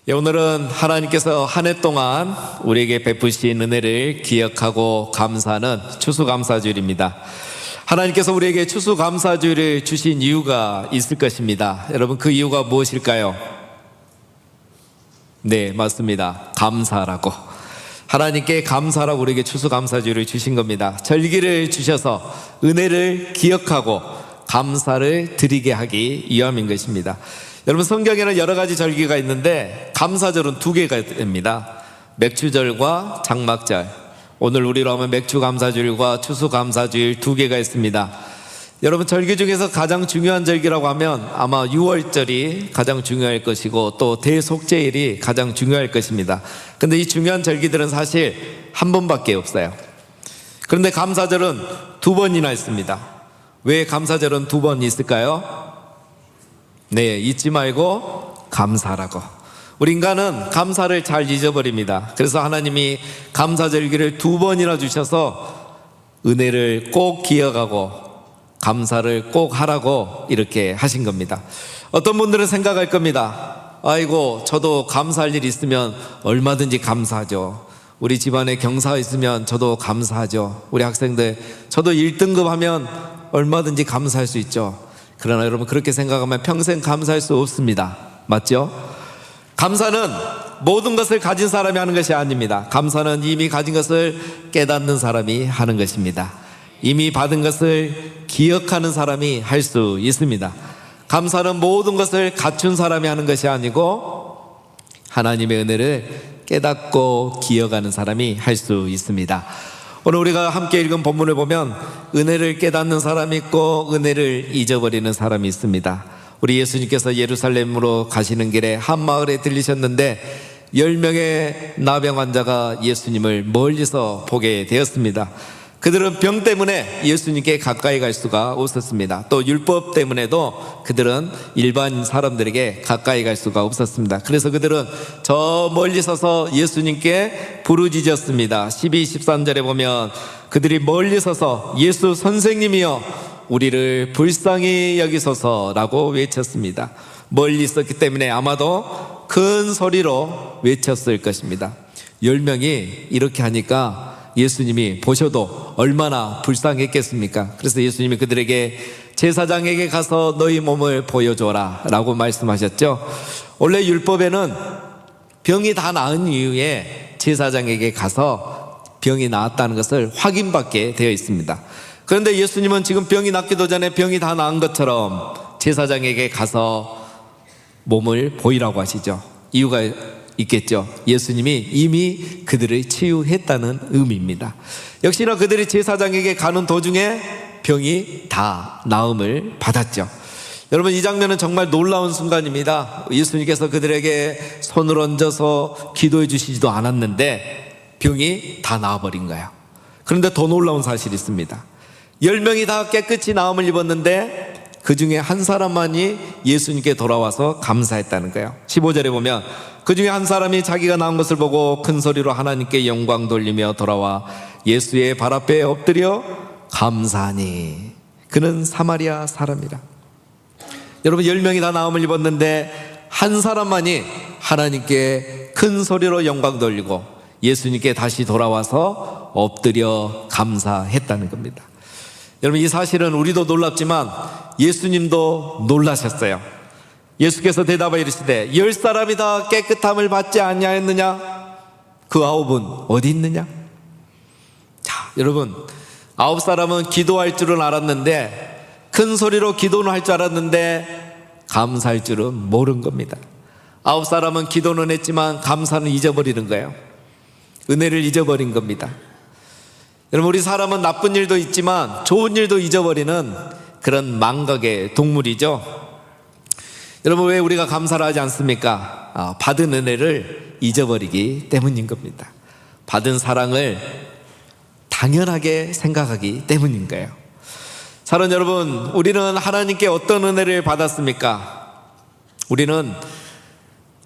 오늘은 하나님께서 한 해 동안 우리에게 베푸신 은혜를 기억하고 감사하는 추수감사주일입니다. 하나님께서 우리에게 추수감사주일을 주신 이유가 있을 것입니다. 여러분, 그 이유가 무엇일까요? 네, 맞습니다. 감사라고. 하나님께 감사라고 우리에게 추수감사주일을 주신 겁니다. 절기를 주셔서 은혜를 기억하고 감사를 드리게 하기 위함인 것입니다. 여러분, 성경에는 여러 가지 절기가 있는데 감사절은 두 개가 됩니다. 맥주절과 장막절. 오늘 우리로 하면 맥주감사주일과 추수감사주일 두 개가 있습니다. 여러분, 절기 중에서 가장 중요한 절기라고 하면 아마 6월절이 가장 중요할 것이고 또 대속죄일이 가장 중요할 것입니다. 근데 이 중요한 절기들은 사실 한 번밖에 없어요. 그런데 감사절은 두 번이나 있습니다. 왜 감사절은 두 번 있을까요? 네, 잊지 말고 감사라고. 우리 인간은 감사를 잘 잊어버립니다. 그래서 하나님이 감사절기를 두 번이나 주셔서 은혜를 꼭 기억하고 감사를 꼭 하라고 이렇게 하신 겁니다. 어떤 분들은 생각할 겁니다. 아이고, 저도 감사할 일 있으면 얼마든지 감사하죠. 우리 집안에 경사가 있으면 저도 감사하죠. 우리 학생들, 저도 1등급 하면 얼마든지 감사할 수 있죠. 그러나 여러분, 그렇게 생각하면 평생 감사할 수 없습니다. 맞죠? 감사는 모든 것을 가진 사람이 하는 것이 아닙니다. 감사는 이미 가진 것을 깨닫는 사람이 하는 것입니다. 이미 받은 것을 기억하는 사람이 할 수 있습니다. 감사는 모든 것을 갖춘 사람이 하는 것이 아니고 하나님의 은혜를 깨닫고 기억하는 사람이 할 수 있습니다. 오늘 우리가 함께 읽은 본문을 보면 은혜를 깨닫는 사람이 있고 은혜를 잊어버리는 사람이 있습니다. 우리 예수님께서 예루살렘으로 가시는 길에 한 마을에 들리셨는데 10명의 나병 환자가 예수님을 멀리서 보게 되었습니다. 그들은 병 때문에 예수님께 가까이 갈 수가 없었습니다. 또 율법 때문에도 그들은 일반 사람들에게 가까이 갈 수가 없었습니다. 그래서 그들은 저 멀리 서서 예수님께 부르짖었습니다. 12, 13절에 보면 그들이 멀리 서서 예수 선생님이여 우리를 불쌍히 여기소서라고 외쳤습니다. 멀리 있었기 때문에 아마도 큰 소리로 외쳤을 것입니다. 10명이 이렇게 하니까 예수님이 보셔도 얼마나 불쌍했겠습니까? 그래서 예수님이 그들에게 제사장에게 가서 너희 몸을 보여줘라 라고 말씀하셨죠. 원래 율법에는 병이 다 나은 이후에 제사장에게 가서 병이 나았다는 것을 확인받게 되어 있습니다. 그런데 예수님은 지금 병이 낫기도 전에 병이 다 나은 것처럼 제사장에게 가서 몸을 보이라고 하시죠. 이유가 있겠죠. 예수님이 이미 그들을 치유했다는 의미입니다. 역시나 그들이 제사장에게 가는 도중에 병이 다 나음을 받았죠. 여러분, 이 장면은 정말 놀라운 순간입니다. 예수님께서 그들에게 손을 얹어서 기도해 주시지도 않았는데 병이 다 나아버린 거예요. 그런데 더 놀라운 사실이 있습니다. 10명이 다 깨끗이 나음을 입었는데 그 중에 한 사람만이 예수님께 돌아와서 감사했다는 거예요. 15절에 보면 그 중에 한 사람이 자기가 나은 것을 보고 큰 소리로 하나님께 영광 돌리며 돌아와 예수의 발 앞에 엎드려 감사하니 그는 사마리아 사람이라. 여러분, 10명이 다 나음을 입었는데 한 사람만이 하나님께 큰 소리로 영광 돌리고 예수님께 다시 돌아와서 엎드려 감사했다는 겁니다. 여러분, 이 사실은 우리도 놀랍지만 예수님도 놀라셨어요. 예수께서 대답하여 이르시되 10사람이 다 깨끗함을 받지 아니하였느냐? 그 9은 어디 있느냐? 자, 여러분, 9사람은 기도할 줄은 알았는데 큰 소리로 기도는 할 줄 알았는데 감사할 줄은 모른 겁니다. 9사람은 기도는 했지만 감사는 잊어버리는 거예요. 은혜를 잊어버린 겁니다. 여러분, 우리 사람은 나쁜 일도 있지만 좋은 일도 잊어버리는 그런 망각의 동물이죠. 여러분, 왜 우리가 감사를 하지 않습니까? 받은 은혜를 잊어버리기 때문인 겁니다. 받은 사랑을 당연하게 생각하기 때문인 거예요. 사랑 여러분, 우리는 하나님께 어떤 은혜를 받았습니까? 우리는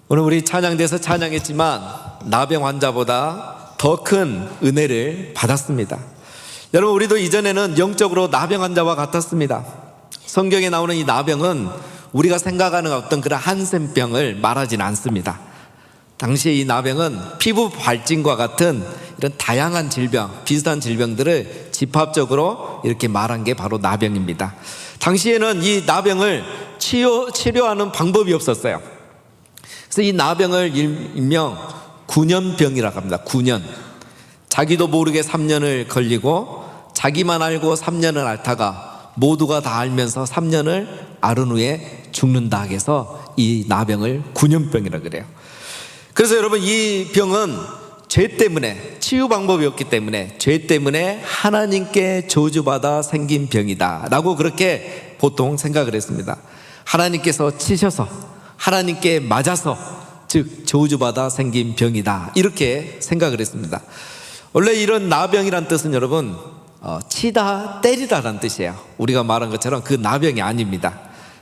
오늘 우리 찬양대에서 찬양했지만 나병 환자보다 더 큰 은혜를 받았습니다. 여러분, 우리도 이전에는 영적으로 나병 환자와 같았습니다. 성경에 나오는 이 나병은 우리가 생각하는 어떤 그런 한센병을 말하진 않습니다. 당시에 이 나병은 피부 발진과 같은 이런 다양한 질병, 비슷한 질병들을 집합적으로 이렇게 말한 게 바로 나병입니다. 당시에는 이 나병을 치료하는 방법이 없었어요. 그래서 이 나병을 일명 9년병이라고 합니다. 9년. 자기도 모르게 3년을 걸리고 자기만 알고 3년을 앓다가 모두가 다 알면서 3년을 앓은 후에 죽는다 해서 이 나병을 9년병이라고 그래요. 그래서 여러분, 이 병은 죄 때문에, 치유 방법이 없기 때문에 죄 때문에 하나님께 저주받아 생긴 병이다 라고 그렇게 보통 생각을 했습니다. 하나님께서 치셔서, 하나님께 맞아서, 즉 저주받아 생긴 병이다, 이렇게 생각을 했습니다. 원래 이런 나병이란 뜻은 여러분, 치다 때리다라는 뜻이에요. 우리가 말한 것처럼 그 나병이 아닙니다.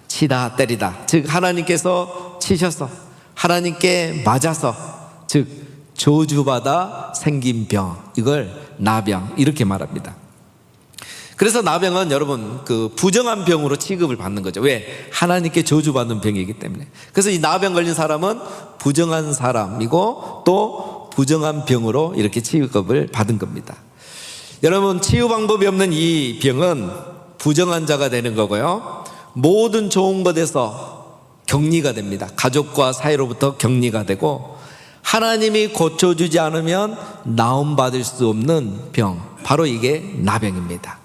치다 때리다, 즉 하나님께서 치셔서, 하나님께 맞아서, 즉 저주받아 생긴 병, 이걸 나병, 이렇게 말합니다. 그래서 나병은 여러분 그 부정한 병으로 취급을 받는 거죠. 왜? 하나님께 저주받는 병이기 때문에. 그래서 이 나병 걸린 사람은 부정한 사람이고 또 부정한 병으로 이렇게 취급을 받은 겁니다. 여러분, 치유 방법이 없는 이 병은 부정한 자가 되는 거고요, 모든 좋은 것에서 격리가 됩니다. 가족과 사이로부터 격리가 되고, 하나님이 고쳐주지 않으면 나음받을 수 없는 병, 바로 이게 나병입니다.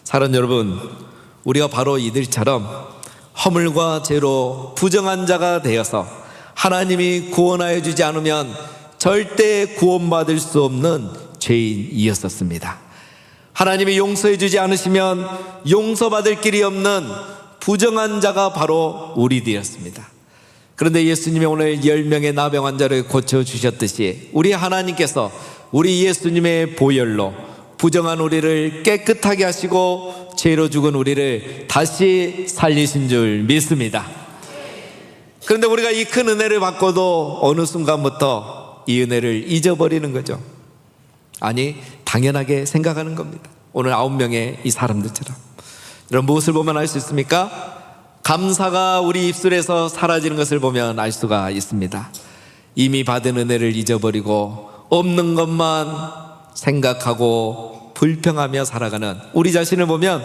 사랑하는 여러분, 우리가 바로 이들처럼 허물과 죄로 부정한 자가 되어서 하나님이 구원하여 주지 않으면 절대 구원받을 수 없는 죄인이었었습니다. 하나님이 용서해 주지 않으시면 용서받을 길이 없는 부정한 자가 바로 우리들이었습니다. 그런데 예수님이 오늘 10명의 나병 환자를 고쳐주셨듯이 우리 하나님께서 우리 예수님의 보혈로 부정한 우리를 깨끗하게 하시고 죄로 죽은 우리를 다시 살리신 줄 믿습니다. 그런데 우리가 이 큰 은혜를 받고도 어느 순간부터 이 은혜를 잊어버리는 거죠. 아니, 당연하게 생각하는 겁니다. 오늘 9명의 이 사람들처럼. 여러분, 무엇을 보면 알 수 있습니까? 감사가 우리 입술에서 사라지는 것을 보면 알 수가 있습니다. 이미 받은 은혜를 잊어버리고 없는 것만 생각하고 불평하며 살아가는 우리 자신을 보면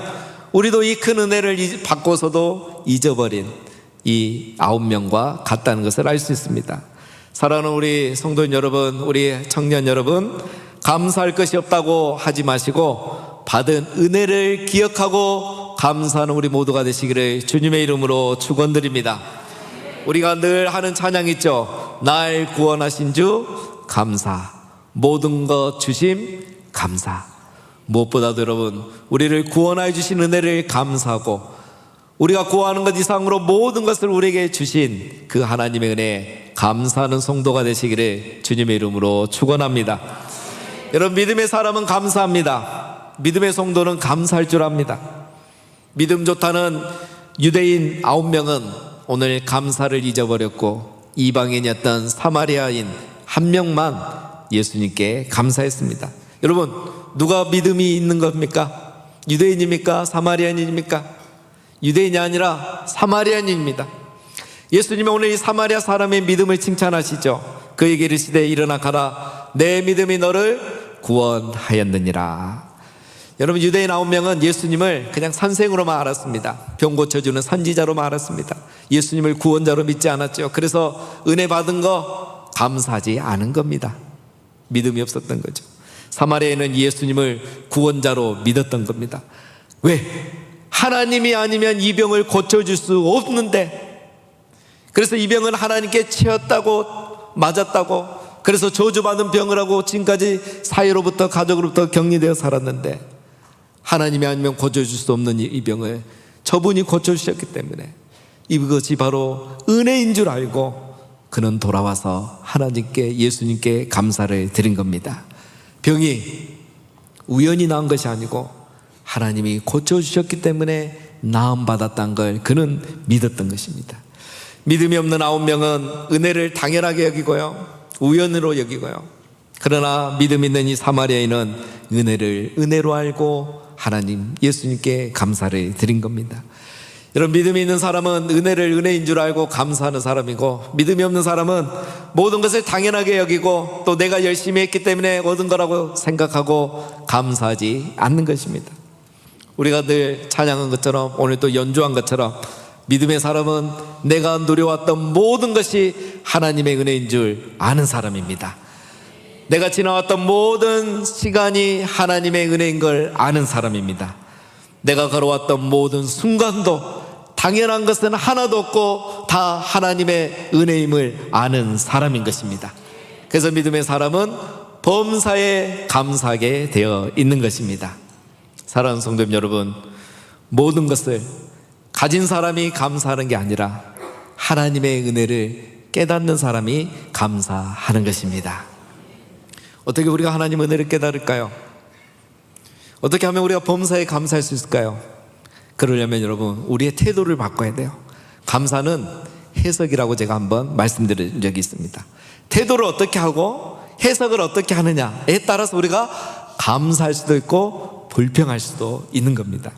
우리도 이 큰 은혜를 받고서도 잊어버린 이 9명과 같다는 것을 알 수 있습니다. 사랑하는 우리 성도인 여러분, 우리 청년 여러분, 감사할 것이 없다고 하지 마시고 받은 은혜를 기억하고 감사하는 우리 모두가 되시기를 주님의 이름으로 축원드립니다. 우리가 늘 하는 찬양 있죠. 날 구원하신 주 감사, 모든 것 주심 감사. 무엇보다도 여러분, 우리를 구원하여 주신 은혜를 감사하고 우리가 구하는 것 이상으로 모든 것을 우리에게 주신 그 하나님의 은혜에 감사하는 성도가 되시기를 주님의 이름으로 축원합니다. 여러분, 믿음의 사람은 감사합니다. 믿음의 성도는 감사할 줄 압니다. 믿음 좋다는 유대인 9명은 오늘 감사를 잊어버렸고 이방인이었던 사마리아인 한 명만 예수님께 감사했습니다. 여러분, 누가 믿음이 있는 겁니까? 유대인입니까? 사마리아인입니까? 유대인이 아니라 사마리아인입니다. 예수님은 오늘 이 사마리아 사람의 믿음을 칭찬하시죠. 그에게 이르시되 일어나 가라, 내 믿음이 너를 구원하였느니라. 여러분, 유대인 9명은 예수님을 그냥 선생으로만 알았습니다. 병 고쳐주는 선지자로만 알았습니다. 예수님을 구원자로 믿지 않았죠. 그래서 은혜 받은 거 감사하지 않은 겁니다. 믿음이 없었던 거죠. 사마리아인은 예수님을 구원자로 믿었던 겁니다. 왜? 하나님이 아니면 이 병을 고쳐줄 수 없는데, 그래서 이 병은 하나님께 치였다고, 맞았다고, 그래서 저주받은 병을 하고 지금까지 사회로부터 가족으로부터 격리되어 살았는데 하나님이 아니면 고쳐줄 수 없는 이 병을 저분이 고쳐주셨기 때문에 이것이 바로 은혜인 줄 알고 그는 돌아와서 하나님께, 예수님께 감사를 드린 겁니다. 병이 우연히 나은 것이 아니고 하나님이 고쳐주셨기 때문에 나음받았다는 걸 그는 믿었던 것입니다. 믿음이 없는 9명은 은혜를 당연하게 여기고요, 우연으로 여기고요, 그러나 믿음 있는 이 사마리아인은 은혜를 은혜로 알고 하나님, 예수님께 감사를 드린 겁니다. 여러분, 믿음이 있는 사람은 은혜를 은혜인 줄 알고 감사하는 사람이고, 믿음이 없는 사람은 모든 것을 당연하게 여기고 또 내가 열심히 했기 때문에 얻은 거라고 생각하고 감사하지 않는 것입니다. 우리가 늘 찬양한 것처럼, 오늘 또 연주한 것처럼, 믿음의 사람은 내가 누려왔던 모든 것이 하나님의 은혜인 줄 아는 사람입니다. 내가 지나왔던 모든 시간이 하나님의 은혜인 걸 아는 사람입니다. 내가 걸어왔던 모든 순간도 당연한 것은 하나도 없고 다 하나님의 은혜임을 아는 사람인 것입니다. 그래서 믿음의 사람은 범사에 감사하게 되어 있는 것입니다. 사랑하는 성도님 여러분, 모든 것을 가진 사람이 감사하는 게 아니라 하나님의 은혜를 깨닫는 사람이 감사하는 것입니다. 어떻게 우리가 하나님의 은혜를 깨달을까요? 어떻게 하면 우리가 범사에 감사할 수 있을까요? 그러려면 여러분, 우리의 태도를 바꿔야 돼요. 감사는 해석이라고 제가 한번 말씀드린 적이 있습니다. 태도를 어떻게 하고 해석을 어떻게 하느냐에 따라서 우리가 감사할 수도 있고 불평할 수도 있는 겁니다.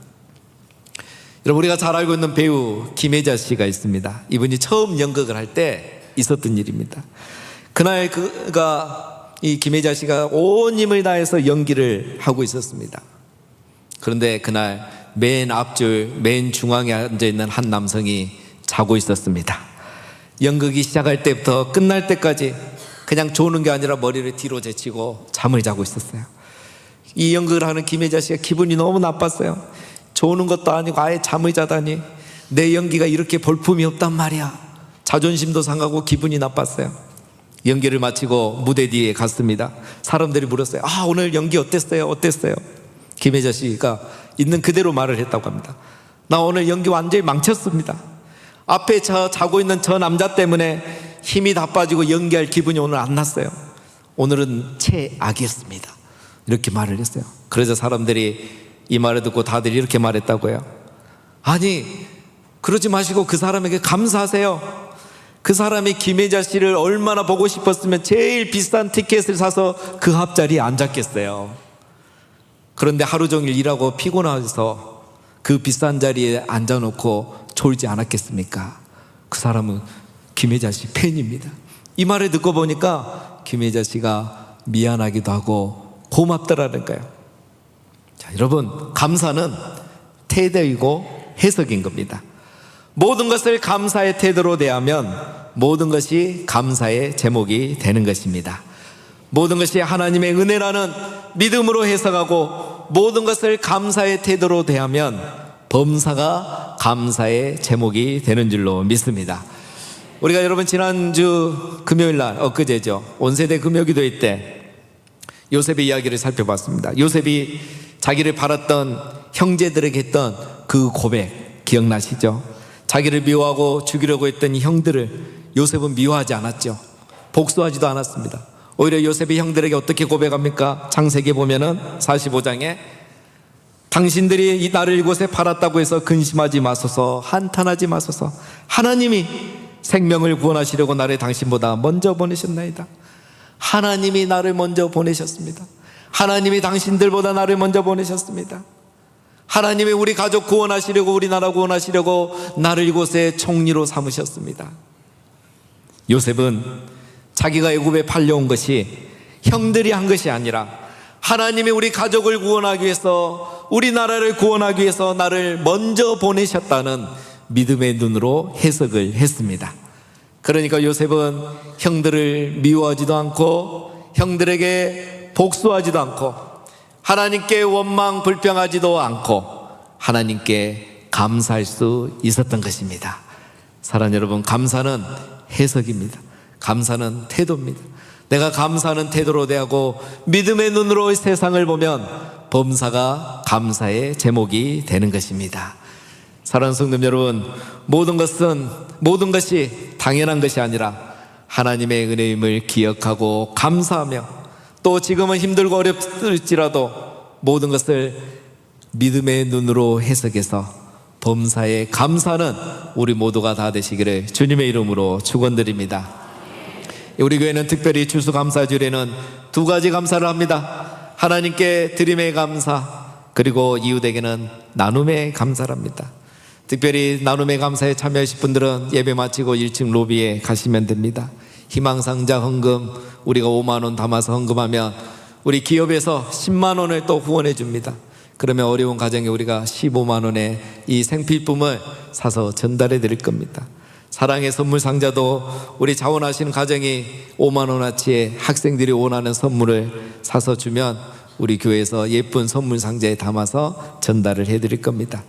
여러분, 우리가 잘 알고 있는 배우 김혜자 씨가 있습니다. 이분이 처음 연극을 할 때 있었던 일입니다. 그날 이 김혜자 씨가 온 힘을 다해서 연기를 하고 있었습니다. 그런데 그날 맨 앞줄, 맨 중앙에 앉아있는 한 남성이 자고 있었습니다. 연극이 시작할 때부터 끝날 때까지 그냥 조는 게 아니라 머리를 뒤로 제치고 잠을 자고 있었어요. 이 연극을 하는 김혜자 씨가 기분이 너무 나빴어요. 조는 것도 아니고 아예 잠을 자다니, 내 연기가 이렇게 볼품이 없단 말이야. 자존심도 상하고 기분이 나빴어요. 연기를 마치고 무대 뒤에 갔습니다. 사람들이 물었어요. 오늘 연기 어땠어요? 어땠어요? 김혜자 씨가 있는 그대로 말을 했다고 합니다. 나 오늘 연기 완전히 망쳤습니다. 앞에 자고 있는 저 남자 때문에 힘이 다 빠지고 연기할 기분이 오늘 안 났어요. 오늘은 최악이었습니다. 이렇게 말을 했어요. 그래서 사람들이 이 말을 듣고 다들 이렇게 말했다고요. 아니, 그러지 마시고 그 사람에게 감사하세요. 그 사람이 김혜자 씨를 얼마나 보고 싶었으면 제일 비싼 티켓을 사서 그 앞자리에 앉았겠어요. 그런데 하루 종일 일하고 피곤해서 그 비싼 자리에 앉아놓고 졸지 않았겠습니까? 그 사람은 김혜자 씨 팬입니다. 이 말을 듣고 보니까 김혜자 씨가 미안하기도 하고 고맙더라는 거예요. 자, 여러분, 감사는 태도이고 해석인 겁니다. 모든 것을 감사의 태도로 대하면 모든 것이 감사의 제목이 되는 것입니다. 모든 것이 하나님의 은혜라는 믿음으로 해석하고 모든 것을 감사의 태도로 대하면 범사가 감사의 제목이 되는 줄로 믿습니다. 우리가 여러분, 지난주 금요일날, 엊그제죠, 온세대 금요기도회 때 요셉의 이야기를 살펴봤습니다. 요셉이 자기를 팔았던 형제들에게 했던 그 고백 기억나시죠? 자기를 미워하고 죽이려고 했던 이 형들을 요셉은 미워하지 않았죠. 복수하지도 않았습니다. 오히려 요셉이 형들에게 어떻게 고백합니까? 창세기 보면은 45장에 당신들이 나를 이곳에 팔았다고 해서 근심하지 마소서, 한탄하지 마소서. 하나님이 생명을 구원하시려고 나를 당신보다 먼저 보내셨나이다. 하나님이 나를 먼저 보내셨습니다. 하나님이 당신들보다 나를 먼저 보내셨습니다. 하나님이 우리 가족 구원하시려고, 우리나라 구원하시려고 나를 이곳에 총리로 삼으셨습니다. 요셉은 자기가 애굽에 팔려온 것이 형들이 한 것이 아니라 하나님이 우리 가족을 구원하기 위해서, 우리나라를 구원하기 위해서 나를 먼저 보내셨다는 믿음의 눈으로 해석을 했습니다. 그러니까 요셉은 형들을 미워하지도 않고 형들에게 복수하지도 않고 하나님께 원망 불평하지도 않고 하나님께 감사할 수 있었던 것입니다. 사랑하는 여러분, 감사는 해석입니다. 감사는 태도입니다. 내가 감사하는 태도로 대하고 믿음의 눈으로 세상을 보면 범사가 감사의 제목이 되는 것입니다. 사랑하는 성도 여러분, 모든 것이 당연한 것이 아니라 하나님의 은혜임을 기억하고 감사하며, 또 지금은 힘들고 어렵을지라도 모든 것을 믿음의 눈으로 해석해서 범사에 감사하는 우리 모두가 다 되시기를 주님의 이름으로 축원드립니다. 우리 교회는 특별히 추수감사주일에는 두 가지 감사를 합니다. 하나님께 드림의 감사, 그리고 이웃에게는 나눔의 감사를 합니다. 특별히 나눔의 감사에 참여하실 분들은 예배 마치고 1층 로비에 가시면 됩니다. 희망상자 헌금 우리가 5만 원 담아서 헌금하면 우리 기업에서 10만 원을 또 후원해 줍니다. 그러면 어려운 가정에 우리가 15만 원의 이 생필품을 사서 전달해 드릴 겁니다. 사랑의 선물 상자도 우리 자원하시는 가정이 5만 원어치의 학생들이 원하는 선물을 사서 주면 우리 교회에서 예쁜 선물 상자에 담아서 전달을 해 드릴 겁니다.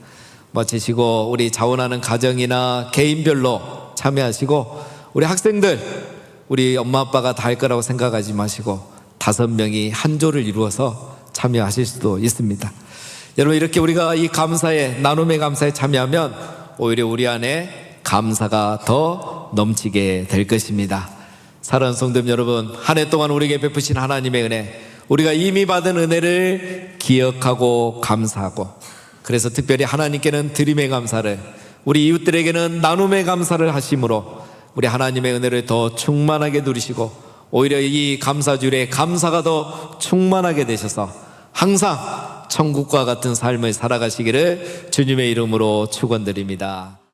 마치시고 우리 자원하는 가정이나 개인별로 참여하시고 우리 학생들 우리 엄마 아빠가 다 할 거라고 생각하지 마시고 5명이 한 조를 이루어서 참여하실 수도 있습니다. 여러분 이렇게 우리가 이 감사에 나눔의 감사에 참여하면 오히려 우리 안에 감사가 더 넘치게 될 것입니다. 사랑하는 성도님 여러분, 한 해 동안 우리에게 베푸신 하나님의 은혜, 우리가 이미 받은 은혜를 기억하고 감사하고, 그래서 특별히 하나님께는 드림의 감사를, 우리 이웃들에게는 나눔의 감사를 하심으로 우리 하나님의 은혜를 더 충만하게 누리시고 오히려 이 감사주일에 감사가 더 충만하게 되셔서 항상 천국과 같은 삶을 살아가시기를 주님의 이름으로 축원드립니다.